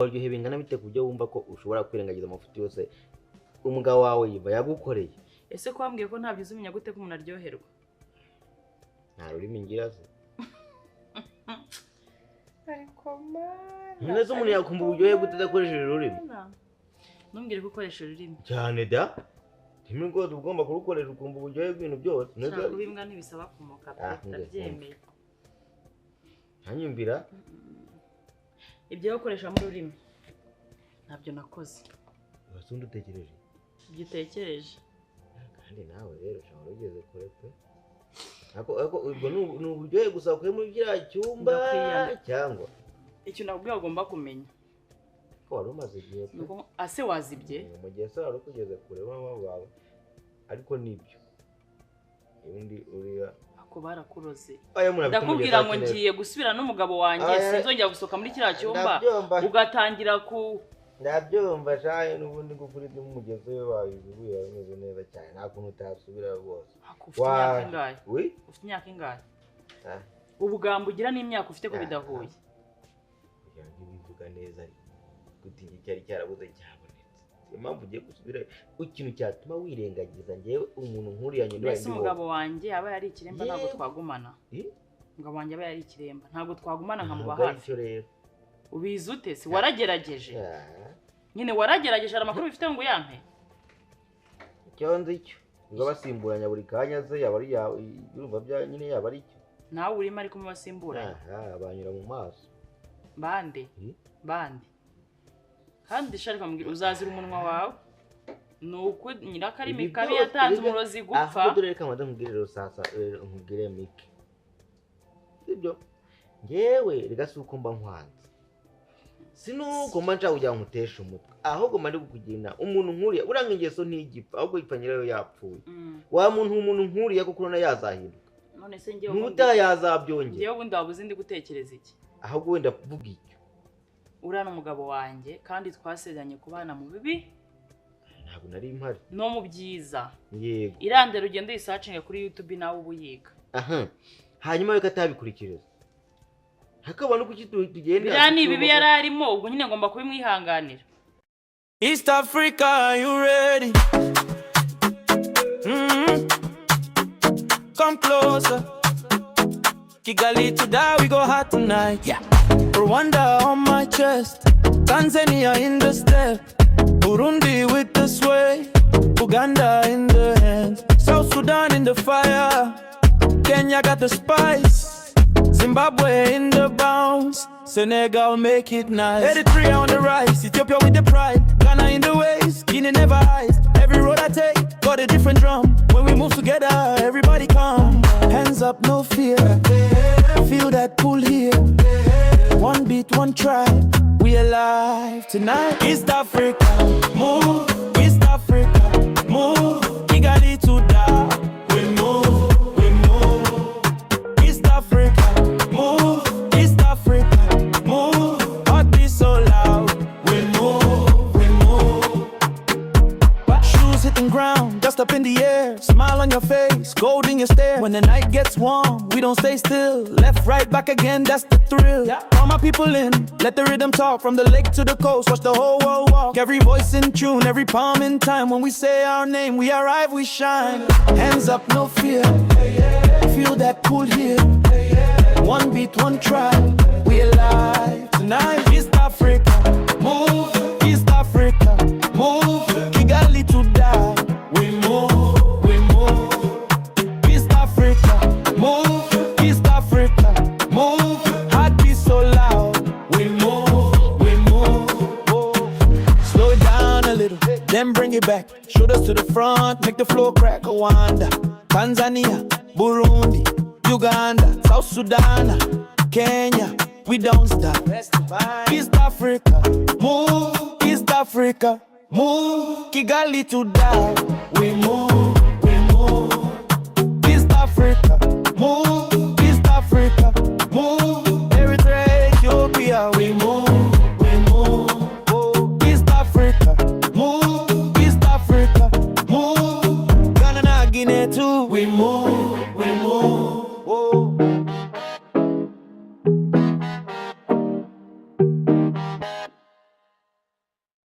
Uryohe bingana bite kubyo wumva ko ushobora kwirengagiza amafuti yose umugabo wawe yiva yagukoreye. Ese ko wambwiye ko ntabyo uzumenya gute ko umuntu aryoherwa? Nta rurimi ngira se. Ariko mana. Neza umuntu yakumva uburyohe gute adakoresheje ururimi? Ntumbwire ko ukoresha ururimi. Cyane da. Timwe rwose ugomba kurukoresha ukumva uburyohe bw'ibintu byose. Neza kubimbwa ntibisaba kumuka ndabyemeye. Hanyumbira ibyo ukoresha mu rurimi ntabyo nakoze. Urasundi utekereje? Igitekereje. Kandi nawe rero ushobora ugeze kure pe. Ako ubwo n'uburyohe gusa kuye muri kiriya cyumba cyangwa icyo nabwo ugomba kumenya ko wari umaze igihe ase wazibye mu gihe se wari kugeze kure mama wawe ariko nibyo ubundi uriya ako barakuroze ndakubwira ngo ngiye gusubira n'umugabo wanjye sinzongera gusoka muri kiriya cyumba ugatangira ku ndabyumva cyane n'ubundi gukuri n'umugezi we wabibuye bimeze neza cyane nta kuntu utasubira rwose. Ufite imyaka ingahe? Ubugambo ugira n'imyaka ufite ko bidahuye. Kugira ngo bivuga neza gutinya cyari cyarabuze cyabonetse. Impamvu ugiye gusubira ikintu cyatuma wirengagiza ngewe umuntu nkuriya nyine wandi. Ese umugabo wanjye aba yari ikiremba ntabwo twagumana. Umugabo wanjye aba yari ikiremba ntabwo twagumana nkamuba hafi. Ubizi ute se waragerageje? Nyine waragerageje amakuru bifite ngo yampe. Icyo nzi cyo ngo basimburanya buri kanya ze yaba ari yumva bya nyine yaba ari cyo. Nawe urimo ariko mu basimburanya. Banyura mu maso. Bande? Bande. Kandi sharika mbwira uzazira umunwa wawe. Nuko nyirakari mikabi yatanze umurozi gupfa. Ahubwo reka manda nkubwire rero sasa nkubwire Mickcy. Sibyo? Ngewe rigasuko mba nkwanze. Sinuko manja ujya nkutesha umutwe ahubwo mari kukugina umuntu nkuriya uranga ingeso ntigipfa ahubwo ipanyirayo yapfuye. Wa umuntu nkuriya kuko urona yazahinduka. None se ngewe muta yazabyongera. Ngewe ubundi wabuze ndi gutekereza iki? Ahubwo wenda kuvuga icyo. Urana umugabo wanjye kandi twasezeranye kubana mu bibi. Ntabwo nari impari. No mu byiza. Yego. Irandero ugende yisacinge kuri YouTube nawe ubuyiga. Hanyuma we katabikurikiriza. Hakabona kuki tugenda birani bibi yararimo ubwo nyine ngomba kubimwihanganira. East Africa, are you ready? Come closer. Kigali to die, we go hot tonight. Yeah. Rwanda on my chest, Tanzania in the step, Burundi with the sway, Uganda in the hands, South Sudan in the fire, Kenya got the spice, Zimbabwe in the bounce, Senegal make it nice, Eritrea on the rise, Ethiopia with the pride, Ghana in the ways, Guinea never hides. Every road I take, got a different drum. When we move together, everybody come. Hands up, no fear. Feel that pull here. One beat, one tribe. We alive tonight. East Africa, move. East Africa, move. Kigali to die. We move, we move. East Africa, move. East Africa, move. Heartbeat so loud. We move, we move. Shoes hitting ground, dust up in the air. Smile on your face, gold in your stare. When the night gets warm, we don't stay still. Left, right, back again, that's the thrill. Call my people in, let the rhythm talk. From the lake to the coast, watch the whole world walk. Every voice in tune, every palm in time. When we say our name, we arrive, we shine. Hands up, no fear. Feel that pull here. One beat, one tribe. We alive tonight. East Africa, move. East Africa, move. Kigali to die. We move, we move. East Africa, move. East Africa, move. Heartbeat so loud. We move, we move. Slow it down a little, then bring it back. Shoulders to the front, make the floor crack. Rwanda, Tanzania, Burundi, Uganda, South Sudan, Kenya. We don't stop. East Africa, move. East Africa, move. Kigali to die. We move, we move. East Africa, move. East Africa, move. Eritrea, Ethiopia, we move.